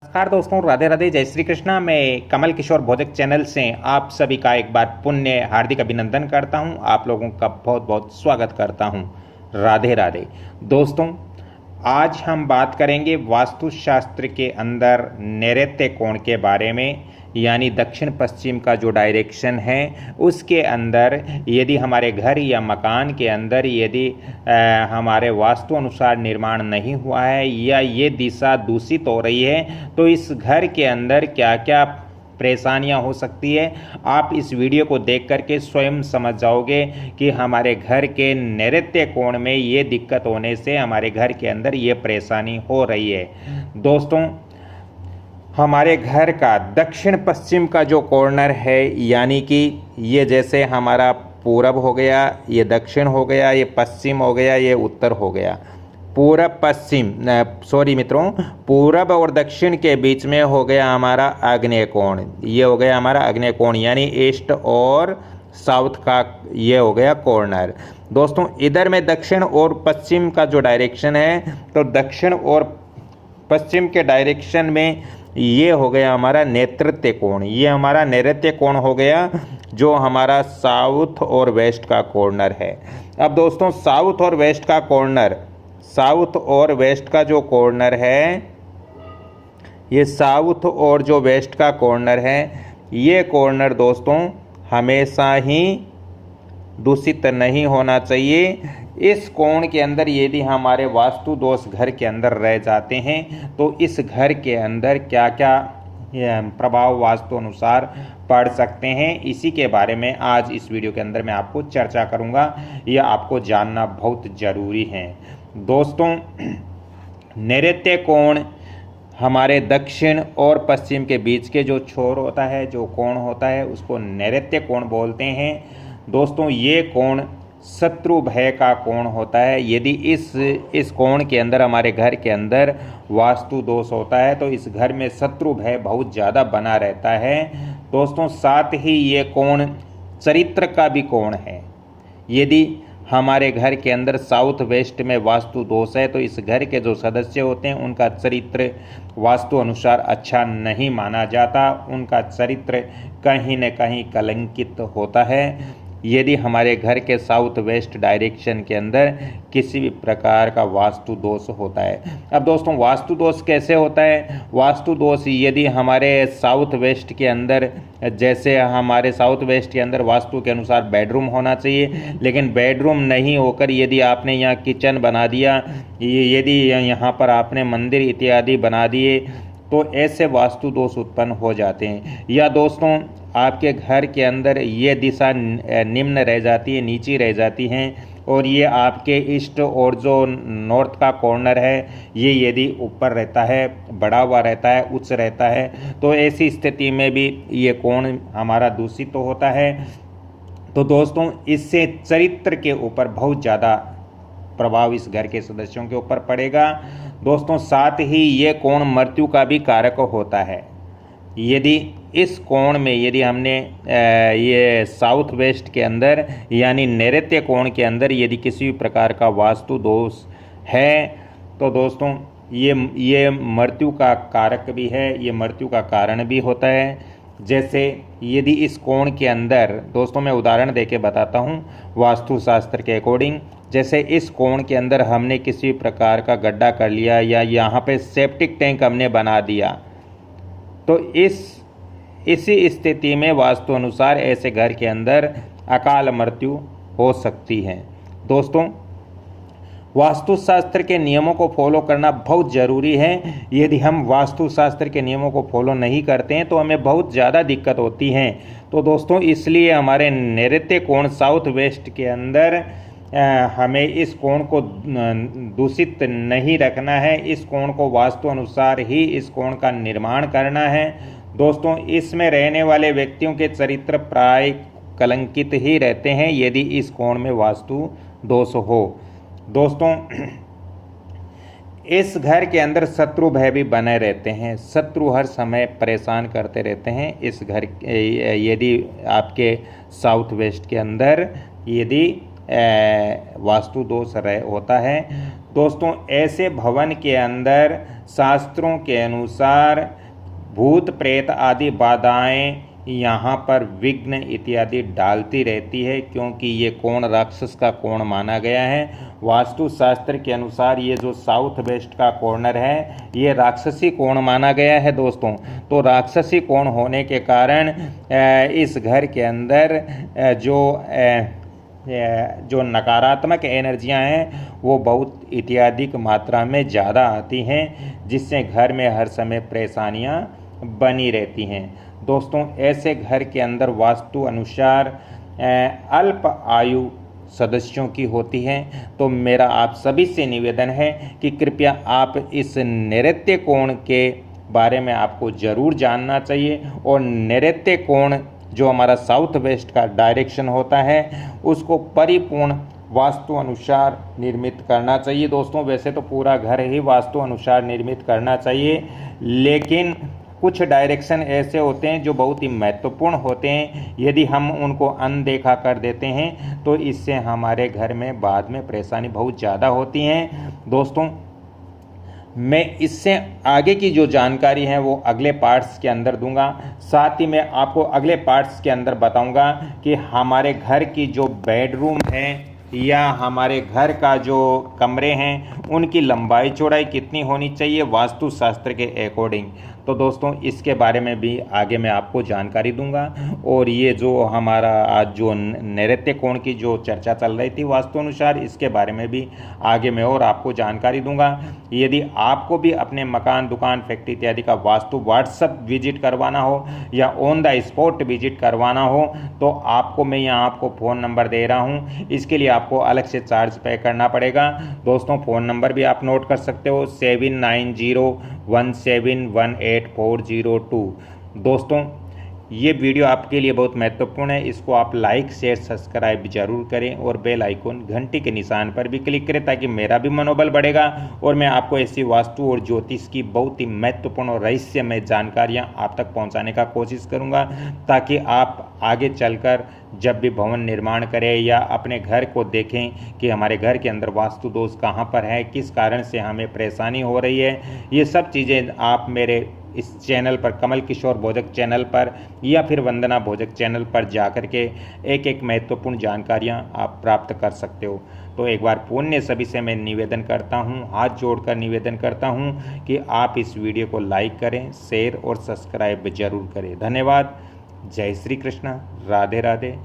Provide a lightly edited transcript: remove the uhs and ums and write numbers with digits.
नमस्कार दोस्तों, राधे राधे, जय श्री कृष्णा। मैं कमल किशोर भोजक चैनल से आप सभी का एक बार पुण्य हार्दिक अभिनंदन करता हूं। आप लोगों का बहुत बहुत स्वागत करता हूं। राधे राधे। दोस्तों, आज हम बात करेंगे वास्तुशास्त्र के अंदर नैऋत्य कोण के बारे में, यानी दक्षिण पश्चिम का जो डायरेक्शन है उसके अंदर यदि हमारे घर या मकान के अंदर यदि हमारे वास्तु अनुसार निर्माण नहीं हुआ है या ये दिशा दूषित हो रही है तो इस घर के अंदर क्या क्या परेशानियां हो सकती है। आप इस वीडियो को देख करके स्वयं समझ जाओगे कि हमारे घर के नैऋत्य कोण में ये दिक्कत होने से हमारे घर के अंदर ये परेशानी हो रही है। दोस्तों, हमारे घर का दक्षिण पश्चिम का जो कॉर्नर है, यानी कि ये जैसे हमारा पूरब हो गया, ये दक्षिण हो गया, ये पश्चिम हो गया, ये उत्तर हो गया। पूरब पश्चिम सॉरी मित्रों, पूरब और दक्षिण के बीच में हो गया हमारा आग्नेय कोण। ये हो गया हमारा आग्नेय कोण, यानी ईस्ट और साउथ का ये हो गया कॉर्नर। दोस्तों, इधर में दक्षिण और पश्चिम का जो डायरेक्शन है, तो दक्षिण और पश्चिम के डायरेक्शन में ये हो गया हमारा नैऋत्य कोण। ये हमारा नैऋत्य कोण हो गया, जो हमारा साउथ और वेस्ट का कॉर्नर है। अब दोस्तों, साउथ और वेस्ट का कॉर्नर, साउथ और वेस्ट का जो कॉर्नर है, ये साउथ और जो वेस्ट का कॉर्नर है, ये कॉर्नर दोस्तों हमेशा ही दूषित नहीं होना चाहिए। इस कोण के अंदर यदि हमारे वास्तु दोष घर के अंदर रह जाते हैं तो इस घर के अंदर क्या क्या प्रभाव वास्तु अनुसार पड़ सकते हैं, इसी के बारे में आज इस वीडियो के अंदर मैं आपको चर्चा करूंगा। यह आपको जानना बहुत ज़रूरी है। दोस्तों, नैऋत्य कोण हमारे दक्षिण और पश्चिम के बीच के जो छोर होता है, जो कोण होता है, उसको नैऋत्य कोण बोलते हैं। दोस्तों, ये कोण शत्रु भय का कोण होता है। यदि इस कोण के अंदर हमारे घर के अंदर वास्तु दोष होता है तो इस घर में शत्रु भय बहुत ज़्यादा बना रहता है। दोस्तों, साथ ही ये कोण चरित्र का भी कोण है। यदि हमारे घर के अंदर साउथ वेस्ट में वास्तु दोष है तो इस घर के जो सदस्य होते हैं उनका चरित्र वास्तु अनुसार अच्छा नहीं माना जाता, उनका चरित्र कहीं न कहीं कलंकित होता है। यदि हमारे घर के साउथ वेस्ट डायरेक्शन के अंदर किसी भी प्रकार का वास्तु दोष होता है। अब दोस्तों, वास्तु दोष कैसे होता है? वास्तु दोष यदि हमारे साउथ वेस्ट के अंदर, जैसे हमारे साउथ वेस्ट के अंदर वास्तु के अनुसार बेडरूम होना चाहिए, लेकिन बेडरूम नहीं होकर यदि आपने यहाँ किचन बना दिया, यदि यहाँ पर आपने मंदिर इत्यादि बना दिए, तो ऐसे वास्तु दोष उत्पन्न हो जाते हैं। या दोस्तों, आपके घर के अंदर ये दिशा निम्न रह जाती है, नीची रह जाती हैं, और ये आपके ईस्ट और जो नॉर्थ का कॉर्नर है ये यदि ऊपर रहता है, बढ़ा हुआ रहता है, उच्च रहता है, तो ऐसी स्थिति में भी ये कोण हमारा दूषित तो होता है। तो दोस्तों, इससे चरित्र के ऊपर बहुत ज़्यादा प्रभाव इस घर के सदस्यों के ऊपर पड़ेगा। दोस्तों, साथ ही ये कोण मृत्यु का भी कारक होता है। यदि इस कोण में यदि हमने ये साउथ वेस्ट के अंदर यानी नैऋत्य कोण के अंदर यदि किसी भी प्रकार का वास्तु दोष है तो दोस्तों ये मृत्यु का कारक भी है, ये मृत्यु का कारण भी होता है। जैसे यदि इस कोण के अंदर, दोस्तों मैं उदाहरण देके बताता हूँ वास्तुशास्त्र के अकॉर्डिंग, जैसे इस कोण के अंदर हमने किसी प्रकार का गड्ढा कर लिया या यहाँ पे सेप्टिक टैंक हमने बना दिया, तो इसी स्थिति में वास्तु अनुसार ऐसे घर के अंदर अकाल मृत्यु हो सकती है। दोस्तों, वास्तुशास्त्र के नियमों को फॉलो करना बहुत ज़रूरी है। यदि हम वास्तुशास्त्र के नियमों को फॉलो नहीं करते हैं तो हमें बहुत ज़्यादा दिक्कत होती है। तो दोस्तों, इसलिए हमारे नैऋत्य कोण साउथ वेस्ट के अंदर हमें इस कोण को दूषित नहीं रखना है। इस कोण को वास्तु अनुसार ही इस कोण का निर्माण करना है। दोस्तों, इसमें रहने वाले व्यक्तियों के चरित्र प्राय कलंकित ही रहते हैं यदि इस कोण में वास्तु दोष हो। दोस्तों, इस घर के अंदर शत्रु भय भी बने रहते हैं, शत्रु हर समय परेशान करते रहते हैं। इस घर यदि आपके साउथ वेस्ट के अंदर यदि वास्तु दोष होता है। दोस्तों, ऐसे भवन के अंदर शास्त्रों के अनुसार भूत प्रेत आदि बाधाएं यहाँ पर विघ्न इत्यादि डालती रहती है, क्योंकि ये कोण राक्षस का कोण माना गया है। वास्तु शास्त्र के अनुसार ये जो साउथ वेस्ट का कॉर्नर है ये राक्षसी कोण माना गया है दोस्तों। तो राक्षसी कोण होने के कारण इस घर के अंदर जो नकारात्मक एनर्जियां हैं वो बहुत इत्याधिक मात्रा में ज़्यादा आती हैं, जिससे घर में हर समय परेशानियां बनी रहती हैं। दोस्तों, ऐसे घर के अंदर वास्तु अनुसार अल्प आयु सदस्यों की होती है। तो मेरा आप सभी से निवेदन है कि कृपया आप इस नैऋत्य कोण के बारे में आपको ज़रूर जानना चाहिए, और नैऋत्य कोण जो हमारा साउथ वेस्ट का डायरेक्शन होता है उसको परिपूर्ण वास्तु अनुसार निर्मित करना चाहिए। दोस्तों, वैसे तो पूरा घर ही वास्तु अनुसार निर्मित करना चाहिए, लेकिन कुछ डायरेक्शन ऐसे होते हैं जो बहुत ही महत्वपूर्ण होते हैं। यदि हम उनको अनदेखा कर देते हैं तो इससे हमारे घर में बाद में परेशानी बहुत ज़्यादा होती हैं। दोस्तों, मैं इससे आगे की जो जानकारी है वो अगले पार्ट्स के अंदर दूंगा। साथ ही मैं आपको अगले पार्ट्स के अंदर बताऊंगा कि हमारे घर की जो बेडरूम है या हमारे घर का जो कमरे हैं उनकी लंबाई चौड़ाई कितनी होनी चाहिए वास्तु शास्त्र के अकॉर्डिंग। तो दोस्तों, इसके बारे में भी आगे मैं आपको जानकारी दूंगा। और ये जो हमारा आज जो नैऋत्य कोण की जो चर्चा चल रही थी वास्तु अनुसार, इसके बारे में भी आगे मैं और आपको जानकारी दूंगा। यदि आपको भी अपने मकान, दुकान, फैक्ट्री इत्यादि का वास्तु व्हाट्सएप विजिट करवाना हो या ऑन द स्पॉट विजिट करवाना हो तो आपको मैं यहाँ आपको फ़ोन नंबर दे रहा हूँ। इसके लिए आपको अलग से चार्ज पे करना पड़ेगा। दोस्तों, फ़ोन नंबर भी आप नोट कर सकते हो 7901718402। दोस्तों, ये वीडियो आपके लिए बहुत महत्वपूर्ण है। इसको आप लाइक, शेयर, सब्सक्राइब जरूर करें और बेल आइकन घंटी के निशान पर भी क्लिक करें, ताकि मेरा भी मनोबल बढ़ेगा और मैं आपको ऐसी वास्तु और ज्योतिष की बहुत ही महत्वपूर्ण और रहस्यमय जानकारियां आप तक पहुंचाने का कोशिश करूंगा, ताकि आप आगे चलकर जब भी भवन निर्माण करें या अपने घर को देखें कि हमारे घर के अंदर वास्तु दोष कहाँ पर है, किस कारण से हमें परेशानी हो रही है, ये सब चीज़ें आप मेरे इस चैनल पर, कमल किशोर भोजक चैनल पर या फिर वंदना भोजक चैनल पर जाकर के एक एक महत्वपूर्ण जानकारियां आप प्राप्त कर सकते हो। तो एक बार पुण्य सभी से मैं निवेदन करता हूं, हाथ जोड़कर निवेदन करता हूं कि आप इस वीडियो को लाइक करें, शेयर और सब्सक्राइब जरूर करें। धन्यवाद। जय श्री कृष्ण। राधे राधे।